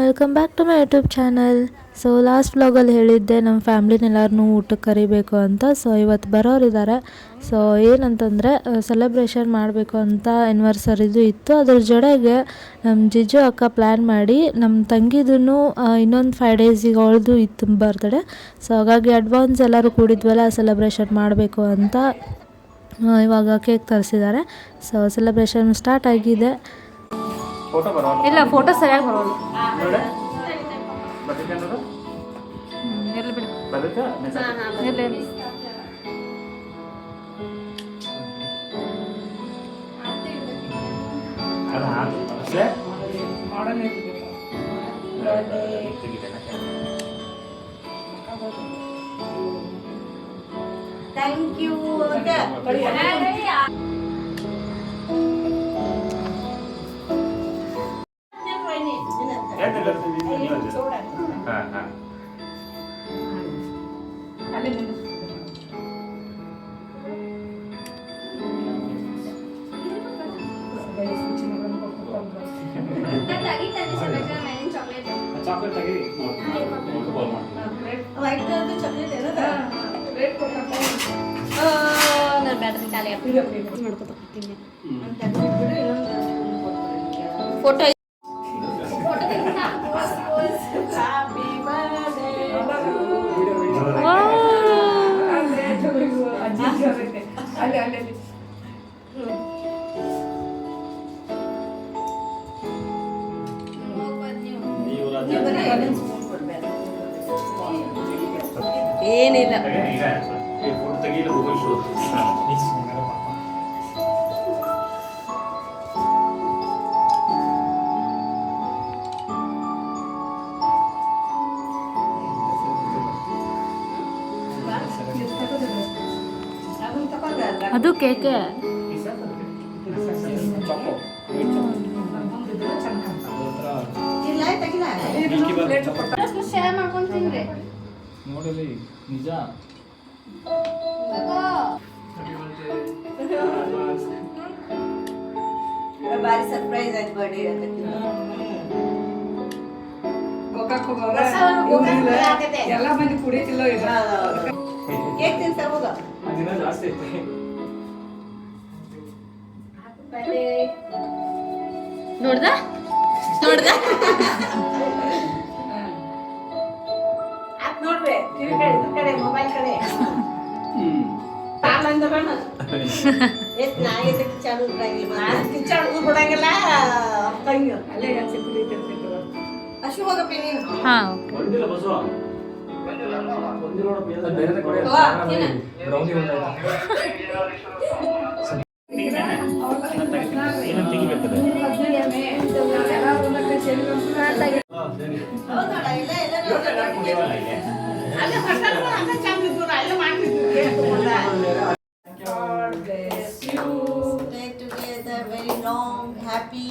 Welcome back to my YouTube channel. So last ವ್ಲಾಗಲ್ಲಿ ಹೇಳಿದ್ದೆ ನಮ್ಮ ಫ್ಯಾಮ್ಲಿನೆಲ್ಲರನ್ನೂ ಊಟಕ್ಕೆ ಕರಿಬೇಕು ಅಂತ. ಸೊ ಇವತ್ತು ಬರೋರಿದ್ದಾರೆ. ಸೊ ಏನಂತಂದರೆ ಸೆಲೆಬ್ರೇಷನ್ ಮಾಡಬೇಕು ಅಂತ ಆ್ಯನಿವರ್ಸರಿದು ಇತ್ತು. ಅದ್ರ ಜೊತೆಗೆ ನಮ್ಮ ಜಿಜ್ಜು ಅಕ್ಕ ಪ್ಲ್ಯಾನ್ ಮಾಡಿ ನಮ್ಮ ತಂಗಿದೂ ಇನ್ನೊಂದು 5 ಡೇಸಿಗೆ ಅವಳದು ಇತ್ತು ಬರ್ತ್ಡೇ. ಸೊ ಹಾಗಾಗಿ ಅಡ್ವಾನ್ಸ್ ಎಲ್ಲರೂ ಕೂಡಿದ್ವಲ್ಲ ಸೆಲೆಬ್ರೇಷನ್ ಮಾಡಬೇಕು ಅಂತ ಇವಾಗ ಕೇಕ್ ತರಿಸಿದ್ದಾರೆ. ಸೊ ಸೆಲೆಬ್ರೇಷನ್ ಸ್ಟಾರ್ಟ್ ಆಗಿದೆ. ಇಲ್ಲ ಫೋಟೋ ಸರಿಯಾಗಿ ಬರೋಲ್ಲ. ಇರ್ಲಿ ಬಿಡು. ಇರ್ಲಿ. Thank you. ಫೋಟೋ ಏನಿಲ್ಲ. ಅದು ಕೇಕೆ ಶೇರ್ ಮಾಡ್ಕೊಂಡು ತಿನ್ರಿ. ನೋಡಲಿ ನಿಜ ಬಾರಿ ಸರ್ಪ್ರೈಸ್ ಆಯ್ತು ಬಡಿ ಎಲ್ಲ ಮಂದಿ ಕುಡಿತಿಲ್ಲ ಕೇಕ್ ತಿನ್ಸ ಹೋಗ ದಿನ ಜಾಸ್ತಿ ಐತಿ. ನೋಡ್ದ ನೋಡ್ರಿ ಟಿವಿ ಕಡೆ ಮೊಬೈಲ್ ಕಡೆ ಸಾಲಂದ ಬಣ್ಣ ಎಷ್ಟು ನಾ ಎದಕ್ಕೆ ಚಾಲು ಕಿಚ್ಚಾಡು ಬಿಡಂಗಿಲ್ಲ ತಂಗಿ ಅಲ್ಲೇ ಅಶು ಹೋಗಪ್ಪಿ ನೀನು. ಹಾಂ ಬಂದಿಲ್ಲ ಬಸವ ಬಂದಿಲ್ಲ ಬೇರೆ ಕಡೆ brownie very long happy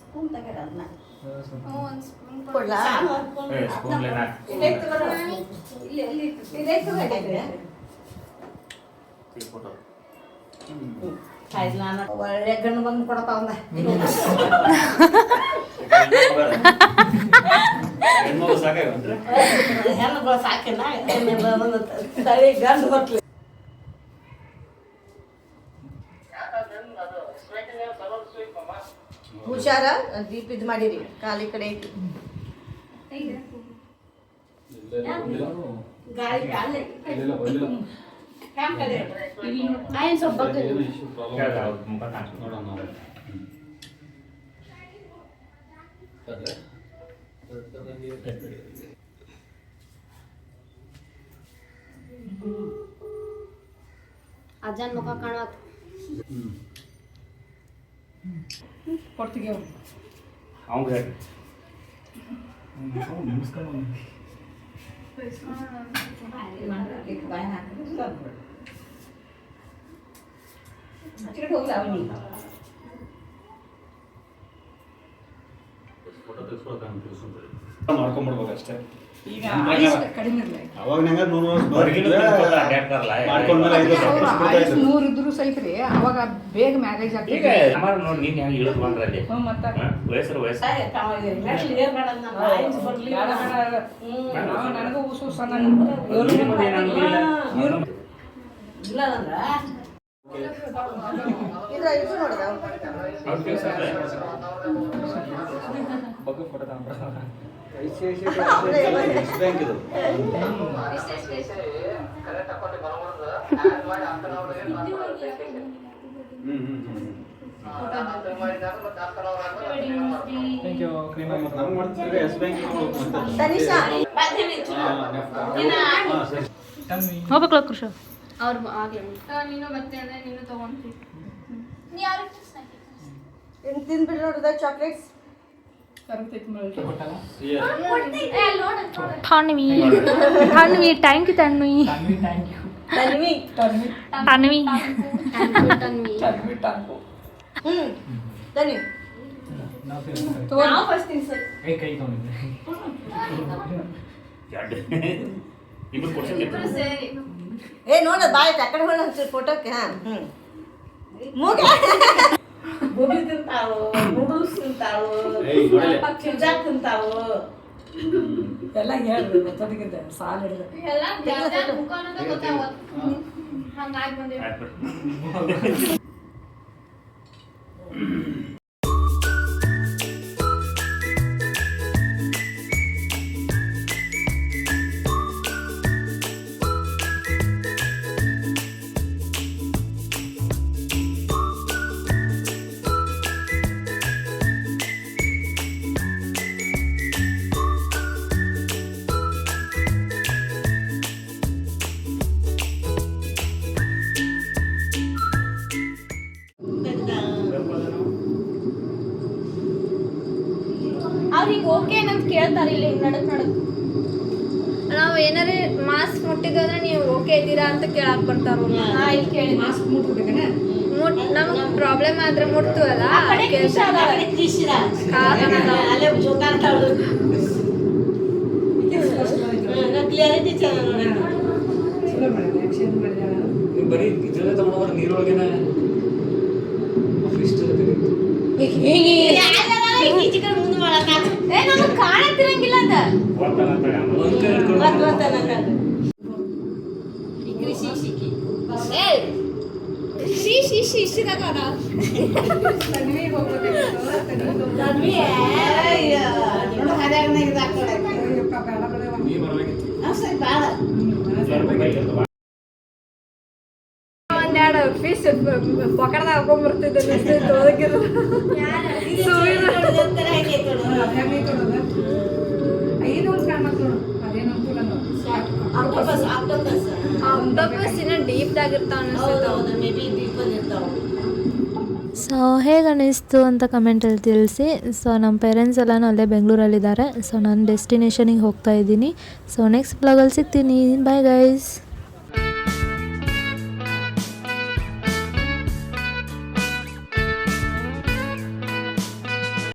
spoon ತಗರ ಅದನ್ನ ಒಂದು ಸ್ಪೂನ್ ಕೊಡ್ಲಾ ಸ್ಪೂನ್ ಲೇನಾ ಇಲ್ಲಿ ತಗಡೆ ಫೋಟೋ ಕಾಯ್ಲ ನಾನು ಒಳ್ಳೆ ಗಣ್ಣು ಬಂದು ಕೊಡ್ತಾ ಒಂದ ಹೆಣ್ಣು ಸಾಕಾಗಂದ್ರೆ ಹೆಣ್ಣುಗಳು ಸಾಕಿನ ಬಂದು ತಳಿ ಗಂಡು ಹೊಟ್ಲಿ ಹುಷಾರ ದೀಪ ಇದು ಮಾಡಿರಿ ಕಾಲಿ ಕಡೆ ಐತಿ ಗಾಳಿ ಕಾಲೇ ಆಯನ್ ಸ್ವಲ್ಪ ಅಜ್ಜನ ಮುಖ ಕಾಣತ್ ಕೊಡ್ತೀವಿ ಅವ್ನು ಹೇಳಿ ಹೋಗ್ಲ ಅವನಿ ಮಾಡ್ಕೊಂಡ್ಬಿಡ್ಬೇಕು ಅಷ್ಟೇ. ಈಗ ಆಯುಷ್ ಕಡಿಮೆ ಇರಲಿ. ಅವಾಗ ನಂಗೆ 100 ವರ್ಷ ಹೊರಗಿನ ತಿಳ್ಕೊತ ಅಡ್ಡಾಡ್ತಾರಲ್ಲ. ಮಾಡ್ಕೊಂಡ್ಮೇಲೆ 5 ವರ್ಷ ಅವ್ರ ಬಿಡ್ತಾ ಆಯುಷ್ ಇದ್ರು. 100 ಇದ್ರು ಸಹಿತ ರೀ ಅವಾಗ ಬೇಗ ಮ್ಯಾರೇಜ್ ಈಗ ಆಗ್ತದೆ. ಸುಮಾರು ನೋಡಿ ನೀನ್ ಹೆಂಗ್ ಇಳಿದ್ ಬಂದ್ರಲ್ಲಿ ಮತ್ತೆ ವಯಸ್ಸರು ಬೇಡ ಬೇಡ ನನಗೂ ಉಸು ಸಣ್ಣ ಇಲ್ಲ ಅಂದ್ರೆ ಎಸ್ ಬ್ಯಾಂಕ್ ಇದು. ನಮ್ಗೆ ಮಾಡ್ತಿದ್ರೆ ಎಸ್ ಬ್ಯಾಂಕ್ ಹೋಗ್ಬೇಕಲ್ಲ ಕೃಷ. ಅವ್ರು ಆಗ್ಲಿ ನೀನು ಮತ್ತೆ ಅಂದ್ರೆ ನೀನು ತಗೊಂಡ್ರಿ ತಿಂದ್ಬಿಟ್ಟು ನೋಡಿದ ಚಾಕ್ಲೇಟ್ಸ್ ತರಬೇತಿ ಮಾಡಿ ಠಾಣ್ವಿ ಠಾಣ್ವಿ ಥ್ಯಾಂಕ್ ಯು ಠಾಣ್ವಿ ತನ್ವಿ ಠಾಣ್ವಿ. ತನ್ವಿ ನಾವು ಫಸ್ಟ್ ತಿನ್ಸೋದು ಇಬ್ರು ಕೊಡ್ಸಿದ್ರು ಸೇರಿ ಏ ನೋಡ ಬಾಯ್ ಆ ಕಡೆ ಹೊಳ ಫೋಟೋಕ್ಕೆ ಮೂಗ ಗೋಬಿ ತಿಂತಾವು ನೂಡಲ್ಸ್ ತಿಂತಾವು ಪಿಜ್ಜಾ ತಿಂತಾವು ಎಲ್ಲ ಹೇಳ್ರಿ ಮತ್ತೊಂದಿಗೆ ಸಾಲ ಹಿಡಿದು ಎಲ್ಲ ಮುಖಾನದ ಗೊತ್ತಾಗೋದು ಹಂಗಾಗಿ ಬಂದಿವಿ. ಅವ್ರು ಹಿಂಗೆ ಓಕೆ ಅಂತ ಕೇಳ್ತಾರೆ ಇಲ್ಲಿ ಹಿಂಗೆ ನಡಕ್ ನಾವು ಏನಾರೇ ಮಾಸ್ಕ್ ಮುಟ್ಟಿದ್ರೆ ನೀವು ಓಕೆ ಇದ್ದೀರಾ ಅಂತ ಕೇಳಕ್ ಬರ್ತಾರ. ಇಲ್ಲಿ ಕೇಳಿ ಮಾಸ್ಕ್ ಮುಟ್ಬೇಕನ ನಮ್ಗೆ ಪ್ರಾಬ್ಲಮ್ ಆದ್ರೆ ಮುಟ್ತವಲ್ಲ ಅಲ್ಲೇ ಜೋತಾಡ್ತಾಳು ಕ್ಲಿಯರಿಟಿ ಚೆನ್ನಾಗಿ ಚಲೋ ಮಾಡಿದೆ ಆಕ್ಷನ್ ಮಾಡಿದಾಳ. ಬರೀ ಇದ್ರಲ್ಲೇ ತಗೊಂಡ್ರೆ ನೀರೊಳಗೇನ ಮುಂದೆ ಮಾಡಕ ಏ ನಮಗೆ ಕಾಣತಿರಂಗಿಲ್ಲ ಅದ ಇಷ್ಟಿದಾಗ ತನ್ವಿಗೆ ಹೋಗ್ಬೇಕಾಗಿತ್ತು. ತನ್ವಿ ಹರ್ಯಾಣದಾಗ ಅಯ್ಯಪ್ಪ ಬೇಡ ಬೇಡ ನೀ ಬರ್ಬೇಕಿತ್ತು ಸರಿ ಬೇಡ ಒಂದೆರಡು ಪೀಸ್ ಪೊಕಡ್ದಾಗ ಹಾಕೊಂಡ್ಬರ್ತಿದ್ದೆ ಆಕ್ಟೋಪಸ್ ಇನ್ನ ಡೀಪ್ದಾಗ ಇರ್ತಾವ ಅನಿಸ್ತೈತೆ. ಸೊ ಹೇಗೆ ಅನ್ನಿಸ್ತು ಅಂತ ಕಮೆಂಟಲ್ಲಿ ತಿಳಿಸಿ. ಸೊ ನಮ್ಮ ಪೇರೆಂಟ್ಸ್ ಎಲ್ಲನೂ ಅಲ್ಲೇ ಬೆಂಗಳೂರಲ್ಲಿದ್ದಾರೆ. ಸೊ ನಾನು ಡೆಸ್ಟಿನೇಷನಿಗೆ ಹೋಗ್ತಾ ಇದ್ದೀನಿ. ಸೊ ನೆಕ್ಸ್ಟ್ ಬ್ಲಾಗಲ್ಲಿ ಸಿಗ್ತೀನಿ. Bye guys.